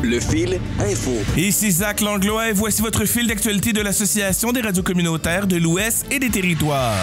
Le fil info. Ici Zach Langlois et voici votre fil d'actualité de l'Association des radios communautaires de l'Ouest et des territoires.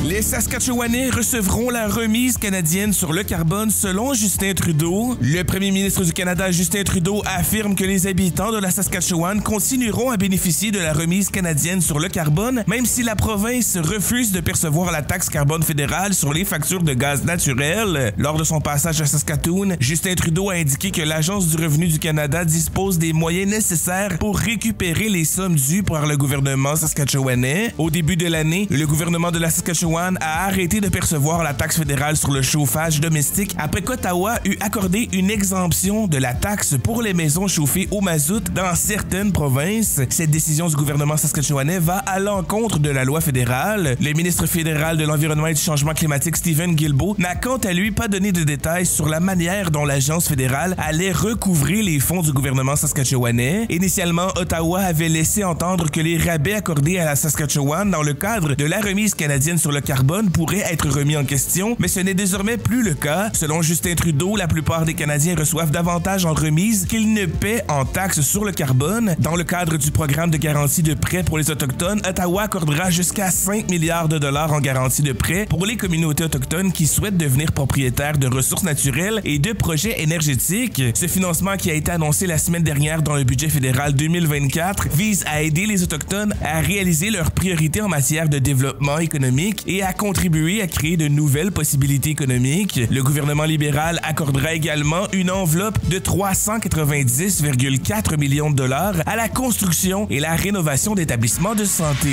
Les Saskatchewanais recevront la remise canadienne sur le carbone selon Justin Trudeau. Le premier ministre du Canada, Justin Trudeau, affirme que les habitants de la Saskatchewan continueront à bénéficier de la remise canadienne sur le carbone, même si la province refuse de percevoir la taxe carbone fédérale sur les factures de gaz naturel. Lors de son passage à Saskatoon, Justin Trudeau a indiqué que l'Agence du revenu du Canada dispose des moyens nécessaires pour récupérer les sommes dues par le gouvernement saskatchewanais. Au début de l'année, le gouvernement de la Saskatchewan a arrêté de percevoir la taxe fédérale sur le chauffage domestique après qu'Ottawa eut accordé une exemption de la taxe pour les maisons chauffées au mazout dans certaines provinces. Cette décision du gouvernement saskatchewanais va à l'encontre de la loi fédérale. Le ministre fédéral de l'Environnement et du Changement climatique, Stephen Guilbeault, n'a quant à lui pas donné de détails sur la manière dont l'agence fédérale allait recouvrer les fonds du gouvernement saskatchewanais. Initialement, Ottawa avait laissé entendre que les rabais accordés à la Saskatchewan dans le cadre de la remise canadienne sur le carbone pourrait être remis en question, mais ce n'est désormais plus le cas. Selon Justin Trudeau, la plupart des Canadiens reçoivent davantage en remise qu'ils ne paient en taxes sur le carbone. Dans le cadre du programme de garantie de prêts pour les Autochtones, Ottawa accordera jusqu'à 5 milliards de dollars en garantie de prêts pour les communautés autochtones qui souhaitent devenir propriétaires de ressources naturelles et de projets énergétiques. Ce financement, qui a été annoncé la semaine dernière dans le budget fédéral 2024, vise à aider les Autochtones à réaliser leurs priorités en matière de développement économique et à contribuer à créer de nouvelles possibilités économiques. Le gouvernement libéral accordera également une enveloppe de 390,4 millions de dollars à la construction et la rénovation d'établissements de santé.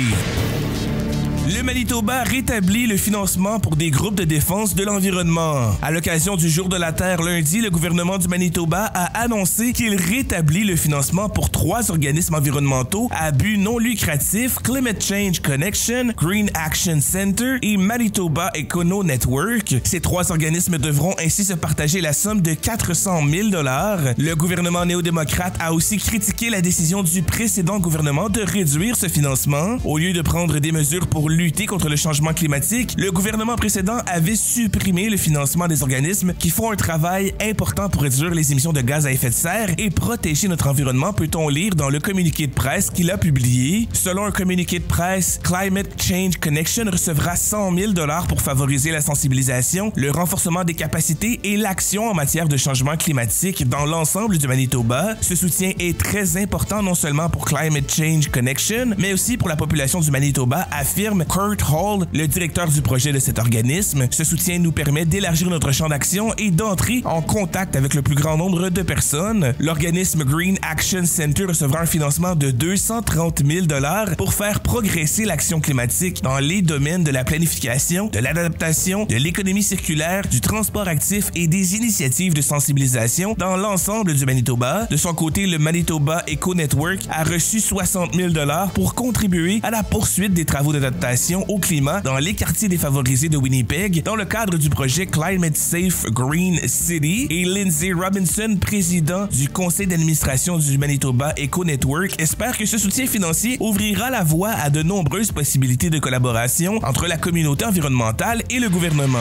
Le Manitoba rétablit le financement pour des groupes de défense de l'environnement. À l'occasion du Jour de la Terre lundi, le gouvernement du Manitoba a annoncé qu'il rétablit le financement pour 3 organismes environnementaux à but non lucratif: Climate Change Connection, Green Action Center et Manitoba Econo Network. Ces 3 organismes devront ainsi se partager la somme de 400 000 $. Le gouvernement néo-démocrate a aussi critiqué la décision du précédent gouvernement de réduire ce financement. Au lieu de prendre des mesures pour lutter contre le changement climatique, le gouvernement précédent avait supprimé le financement des organismes qui font un travail important pour réduire les émissions de gaz à effet de serre et protéger notre environnement, peut-on lire dans le communiqué de presse qu'il a publié. Selon un communiqué de presse, Climate Change Connection recevra 100 000 $ pour favoriser la sensibilisation, le renforcement des capacités et l'action en matière de changement climatique dans l'ensemble du Manitoba. Ce soutien est très important non seulement pour Climate Change Connection, mais aussi pour la population du Manitoba, affirme Kurt Hall, le directeur du projet de cet organisme. Ce soutien nous permet d'élargir notre champ d'action et d'entrer en contact avec le plus grand nombre de personnes. L'organisme Green Action Center recevra un financement de 230 000 $ pour faire progresser l'action climatique dans les domaines de la planification, de l'adaptation, de l'économie circulaire, du transport actif et des initiatives de sensibilisation dans l'ensemble du Manitoba. De son côté, le Manitoba Eco Network a reçu 60 000 $ pour contribuer à la poursuite des travaux d'adaptation au climat dans les quartiers défavorisés de Winnipeg dans le cadre du projet Climate Safe Green City. Et Lindsay Robinson, président du conseil d'administration du Manitoba Eco Network, espère que ce soutien financier ouvrira la voie à de nombreuses possibilités de collaboration entre la communauté environnementale et le gouvernement.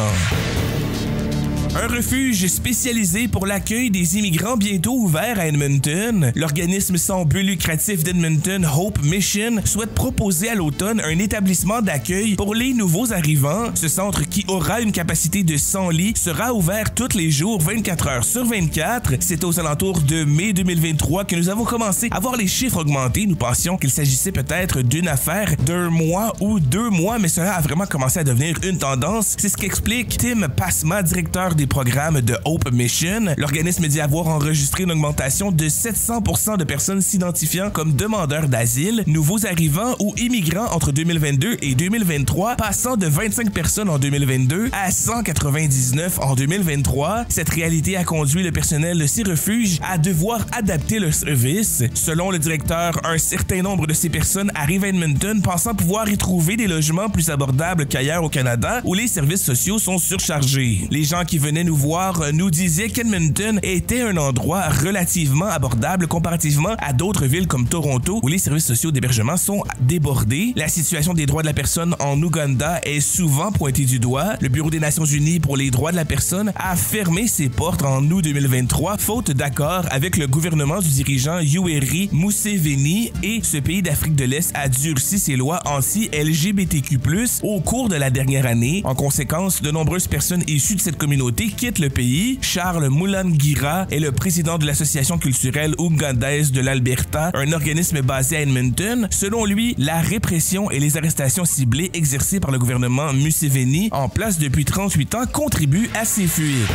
Un refuge spécialisé pour l'accueil des immigrants bientôt ouvert à Edmonton. L'organisme sans but lucratif d'Edmonton, Hope Mission, souhaite proposer à l'automne un établissement d'accueil pour les nouveaux arrivants. Ce centre, qui aura une capacité de 100 lits, sera ouvert tous les jours, 24 heures sur 24. C'est aux alentours de mai 2023 que nous avons commencé à voir les chiffres augmenter. Nous pensions qu'il s'agissait peut-être d'une affaire d'1 mois ou 2 mois, mais cela a vraiment commencé à devenir une tendance. C'est ce qu'explique Tim Pasma, directeur des programmes de Hope Mission. L'organisme dit avoir enregistré une augmentation de 700% de personnes s'identifiant comme demandeurs d'asile, nouveaux arrivants ou immigrants entre 2022 et 2023, passant de 25 personnes en 2022 à 199 en 2023. Cette réalité a conduit le personnel de ces refuges à devoir adapter leur service. Selon le directeur, un certain nombre de ces personnes arrivent à Edmonton pensant pouvoir y trouver des logements plus abordables qu'ailleurs au Canada où les services sociaux sont surchargés. Les gens qui venaient venait nous voir nous disait qu'Edmonton était un endroit relativement abordable comparativement à d'autres villes comme Toronto où les services sociaux d'hébergement sont débordés. La situation des droits de la personne en Ouganda est souvent pointée du doigt. Le Bureau des Nations Unies pour les droits de la personne a fermé ses portes en août 2023 faute d'accord avec le gouvernement du dirigeant Yoweri Museveni et ce pays d'Afrique de l'Est a durci ses lois anti-LGBTQ+, au cours de la dernière année. En conséquence, de nombreuses personnes issues de cette communauté quittent le pays. Charles Mulangira est le président de l'Association culturelle ougandaise de l'Alberta, un organisme basé à Edmonton. Selon lui, la répression et les arrestations ciblées exercées par le gouvernement Museveni en place depuis 38 ans contribuent à ces fuites.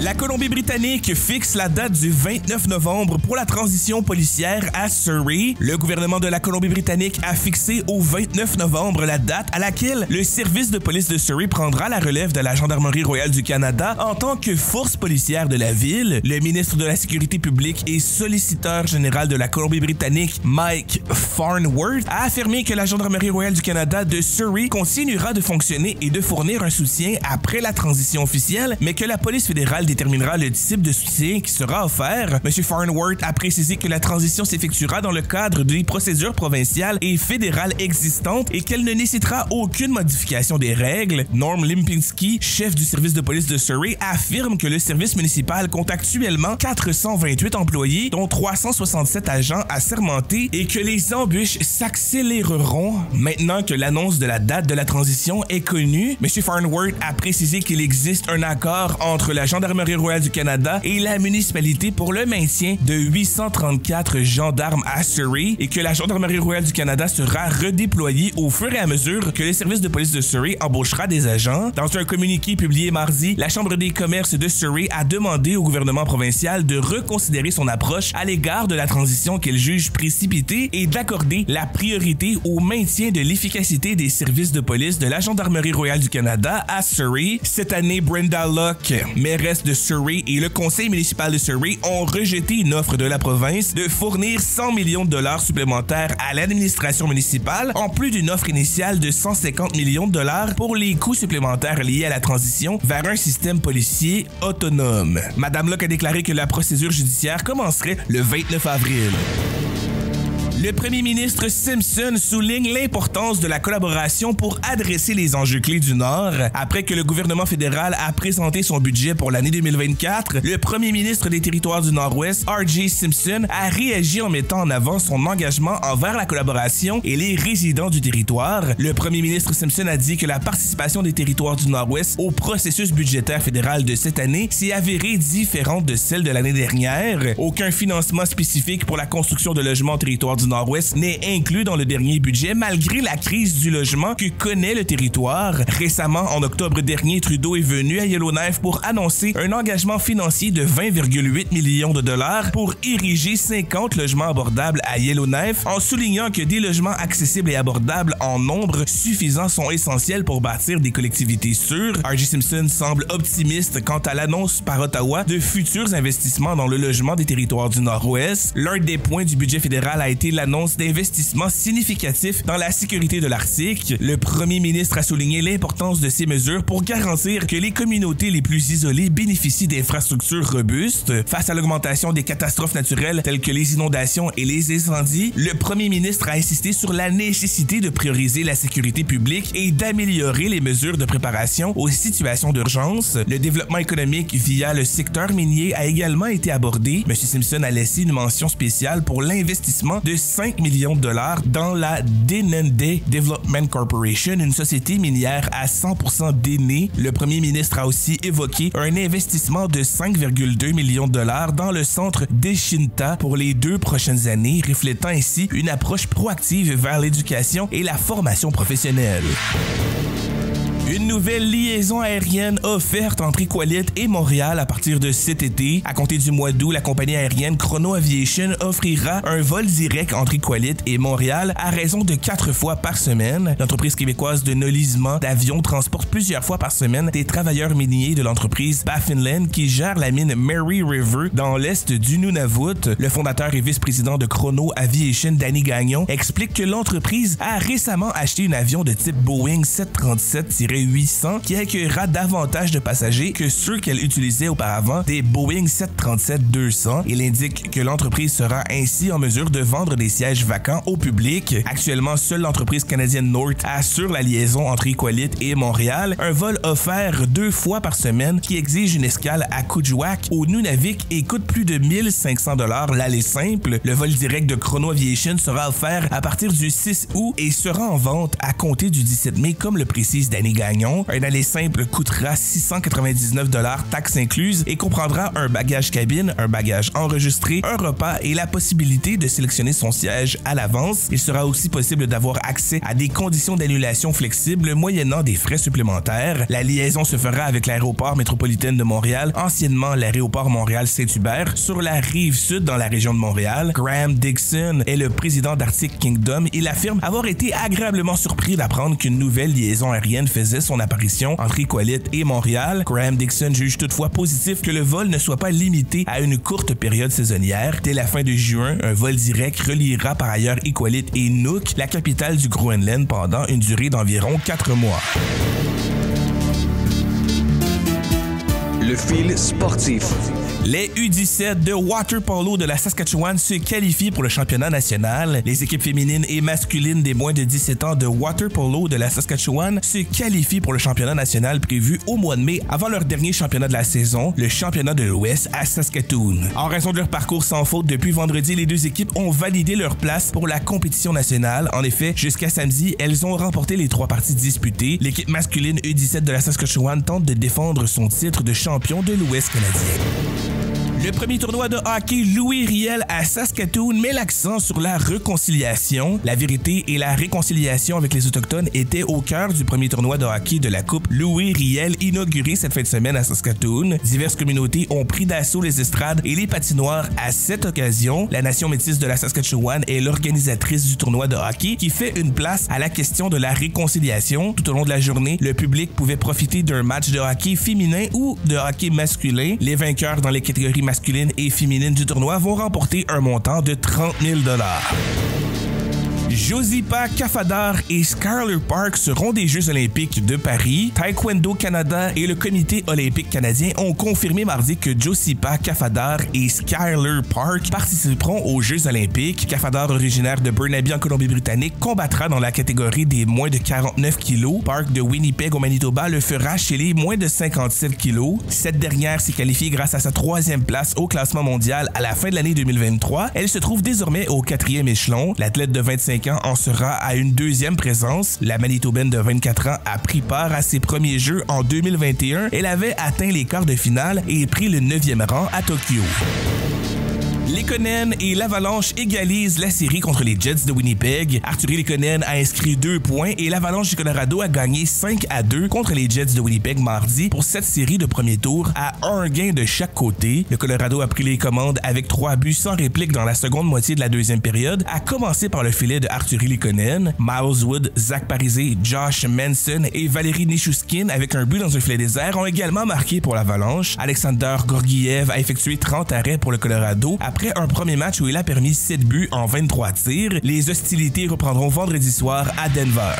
La Colombie-Britannique fixe la date du 29 novembre pour la transition policière à Surrey. Le gouvernement de la Colombie-Britannique a fixé au 29 novembre la date à laquelle le service de police de Surrey prendra la relève de la Gendarmerie royale du Canada en tant que force policière de la ville. Le ministre de la Sécurité publique et solliciteur général de la Colombie-Britannique, Mike Farnworth, a affirmé que la Gendarmerie royale du Canada de Surrey continuera de fonctionner et de fournir un soutien après la transition officielle, mais que la police fédérale déterminera le type de soutien qui sera offert. M. Farnworth a précisé que la transition s'effectuera dans le cadre des procédures provinciales et fédérales existantes et qu'elle ne nécessitera aucune modification des règles. Norm Limpinski, chef du service de police de Surrey, affirme que le service municipal compte actuellement 428 employés, dont 367 agents assermentés, et que les embûches s'accéléreront maintenant que l'annonce de la date de la transition est connue. M. Farnworth a précisé qu'il existe un accord entre la Gendarmerie royale du Canada et la municipalité pour le maintien de 834 gendarmes à Surrey et que la Gendarmerie royale du Canada sera redéployée au fur et à mesure que le service de police de Surrey embauchera des agents. Dans un communiqué publié mardi, la Chambre des commerces de Surrey a demandé au gouvernement provincial de reconsidérer son approche à l'égard de la transition qu'elle juge précipitée et d'accorder la priorité au maintien de l'efficacité des services de police de la Gendarmerie royale du Canada à Surrey. Cette année, Brenda Locke, mairesse de Surrey et le conseil municipal de Surrey ont rejeté une offre de la province de fournir 100 millions de dollars supplémentaires à l'administration municipale, en plus d'une offre initiale de 150 millions de dollars pour les coûts supplémentaires liés à la transition vers un système policier autonome. Madame Locke a déclaré que la procédure judiciaire commencerait le 29 avril. Le premier ministre Simpson souligne l'importance de la collaboration pour adresser les enjeux clés du Nord. Après que le gouvernement fédéral a présenté son budget pour l'année 2024, le premier ministre des Territoires du Nord-Ouest, R.J. Simpson, a réagi en mettant en avant son engagement envers la collaboration et les résidents du territoire. Le premier ministre Simpson a dit que la participation des Territoires du Nord-Ouest au processus budgétaire fédéral de cette année s'est avérée différente de celle de l'année dernière. Aucun financement spécifique pour la construction de logements au territoire du Nord-Ouest n'est inclus dans le dernier budget malgré la crise du logement que connaît le territoire. Récemment, en octobre dernier, Trudeau est venu à Yellowknife pour annoncer un engagement financier de 20,8 millions de dollars pour ériger 50 logements abordables à Yellowknife, en soulignant que des logements accessibles et abordables en nombre suffisant sont essentiels pour bâtir des collectivités sûres. R.J. Simpson semble optimiste quant à l'annonce par Ottawa de futurs investissements dans le logement des territoires du Nord-Ouest. L'un des points du budget fédéral a été l'annonce d'investissements significatifs dans la sécurité de l'Arctique. Le premier ministre a souligné l'importance de ces mesures pour garantir que les communautés les plus isolées bénéficient d'infrastructures robustes. Face à l'augmentation des catastrophes naturelles telles que les inondations et les incendies, le premier ministre a insisté sur la nécessité de prioriser la sécurité publique et d'améliorer les mesures de préparation aux situations d'urgence. Le développement économique via le secteur minier a également été abordé. M. Simpson a laissé une mention spéciale pour l'investissement de 5 millions de dollars dans la Denende Development Corporation, une société minière à 100% Déné. Le premier ministre a aussi évoqué un investissement de 5,2 millions de dollars dans le centre d'Eshinta pour les 2 prochaines années, reflétant ainsi une approche proactive vers l'éducation et la formation professionnelle. Une nouvelle liaison aérienne offerte entre Iqaluit et Montréal à partir de cet été. À compter du mois d'août, la compagnie aérienne Chrono Aviation offrira un vol direct entre Iqaluit et Montréal à raison de 4 fois par semaine. L'entreprise québécoise de nolisement d'avions transporte plusieurs fois par semaine des travailleurs miniers de l'entreprise Baffinland qui gère la mine Mary River dans l'est du Nunavut. Le fondateur et vice-président de Chrono Aviation, Danny Gagnon, explique que l'entreprise a récemment acheté un avion de type Boeing 737 près 800 qui accueillera davantage de passagers que ceux qu'elle utilisait auparavant des Boeing 737-200. Il indique que l'entreprise sera ainsi en mesure de vendre des sièges vacants au public. Actuellement, seule l'entreprise canadienne North assure la liaison entre Iqaluit et Montréal, un vol offert 2 fois par semaine qui exige une escale à Kuujjuaq au Nunavik et coûte plus de 1500 $ l'aller simple. Le vol direct de Chrono Aviation sera offert à partir du 6 août et sera en vente à compter du 17 mai comme le précise Danny Gagnon. Un aller simple coûtera 699 $ taxes incluses et comprendra un bagage cabine, un bagage enregistré, un repas et la possibilité de sélectionner son siège à l'avance. Il sera aussi possible d'avoir accès à des conditions d'annulation flexibles moyennant des frais supplémentaires. La liaison se fera avec l'aéroport métropolitain de Montréal, anciennement l'aéroport Montréal-Saint-Hubert, sur la rive sud dans la région de Montréal. Graham Dixon est le président d'Arctic Kingdom. Il affirme avoir été agréablement surpris d'apprendre qu'une nouvelle liaison aérienne faisait son apparition entre Iqaluit et Montréal. Graham Dixon juge toutefois positif que le vol ne soit pas limité à une courte période saisonnière. Dès la fin de juin, un vol direct reliera par ailleurs Iqaluit et Nuuk, la capitale du Groenland, pendant une durée d'environ 4 mois. Le fil sportif. Les U17 de water polo de la Saskatchewan se qualifient pour le championnat national. Les équipes féminines et masculines des moins de 17 ans de water polo de la Saskatchewan se qualifient pour le championnat national prévu au mois de mai avant leur dernier championnat de la saison, le championnat de l'Ouest à Saskatoon. En raison de leur parcours sans faute depuis vendredi, les deux équipes ont validé leur place pour la compétition nationale. En effet, jusqu'à samedi, elles ont remporté les 3 parties disputées. L'équipe masculine U17 de la Saskatchewan tente de défendre son titre de champion de l'Ouest canadien. Le premier tournoi de hockey Louis Riel à Saskatoon met l'accent sur la réconciliation. La vérité et la réconciliation avec les Autochtones étaient au cœur du premier tournoi de hockey de la Coupe Louis Riel inauguré cette fin de semaine à Saskatoon. Diverses communautés ont pris d'assaut les estrades et les patinoires à cette occasion. La nation métisse de la Saskatchewan est l'organisatrice du tournoi de hockey qui fait une place à la question de la réconciliation. Tout au long de la journée, le public pouvait profiter d'un match de hockey féminin ou de hockey masculin. Les vainqueurs dans les catégories masculines et féminines du tournoi vont remporter un montant de 30 000 $. Josipa Kafadar et Skyler Park seront des Jeux olympiques de Paris. Taekwondo Canada et le Comité olympique canadien ont confirmé mardi que Josipa Kafadar et Skyler Park participeront aux Jeux olympiques. Kafadar, originaire de Burnaby en Colombie-Britannique, combattra dans la catégorie des moins de 49 kg. Park de Winnipeg au Manitoba le fera chez les moins de 57 kg. Cette dernière s'est qualifiée grâce à sa 3e place au classement mondial à la fin de l'année 2023. Elle se trouve désormais au 4e échelon. L'athlète de 25 ans en sera à une 2e présence. La Manitobaine de 24 ans a pris part à ses premiers Jeux en 2021. Elle avait atteint les quarts de finale et pris le 9e rang à Tokyo. Lekonen et l'Avalanche égalisent la série contre les Jets de Winnipeg. Arturi Lekonen a inscrit 2 points et l'Avalanche du Colorado a gagné 5-2 contre les Jets de Winnipeg mardi pour cette série de premier tour à 1 gain de chaque côté. Le Colorado a pris les commandes avec 3 buts sans réplique dans la seconde moitié de la 2e période, à commencer par le filet de Arturi Lekonen. Miles Wood, Zach Parise, Josh Manson et Valérie Nichushkin avec un but dans un filet désert ont également marqué pour l'Avalanche. Alexander Gorgiev a effectué 30 arrêts pour le Colorado après un premier match où il a permis 7 buts en 23 tirs. Les hostilités reprendront vendredi soir à Denver.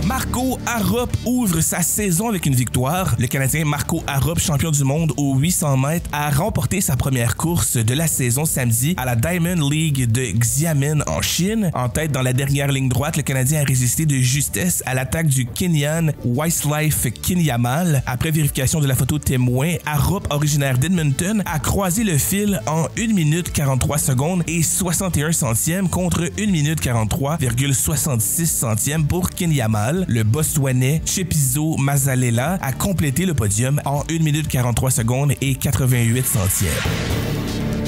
Marco Arop ouvre sa saison avec une victoire. Le Canadien Marco Arop, champion du monde aux 800 mètres, a remporté sa première course de la saison samedi à la Diamond League de Xiamen en Chine. En tête dans la dernière ligne droite, le Canadien a résisté de justesse à l'attaque du Kenyan Wildlife Kinyamal. Après vérification de la photo témoin, Arop, originaire d'Edmonton, a croisé le fil en 1 minute 43 secondes et 61 centièmes contre 1 minute 43,66 centièmes pour Kinyamal. Le Botswanais Chepizo Mazalela a complété le podium en 1 minute 43 secondes et 88 centièmes.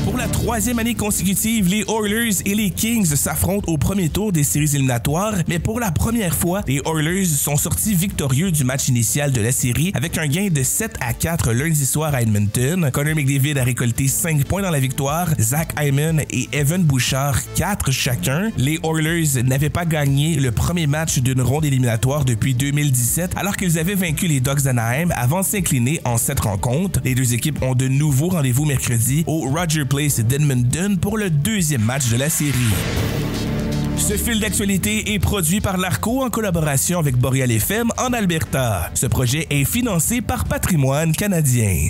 Pour la 3e année consécutive, les Oilers et les Kings s'affrontent au premier tour des séries éliminatoires, mais pour la première fois, les Oilers sont sortis victorieux du match initial de la série avec un gain de 7-4 lundi soir à Edmonton. Connor McDavid a récolté 5 points dans la victoire, Zach Hyman et Evan Bouchard 4 chacun. Les Oilers n'avaient pas gagné le premier match d'une ronde éliminatoire depuis 2017 alors qu'ils avaient vaincu les Ducks d'Anaheim avant de s'incliner en 7 rencontres. Les deux équipes ont de nouveaux rendez-vous mercredi au Rogers Place d'Edmonton pour le 2e match de la série. Ce fil d'actualité est produit par l'ARCO en collaboration avec Boréal FM en Alberta. Ce projet est financé par Patrimoine canadien.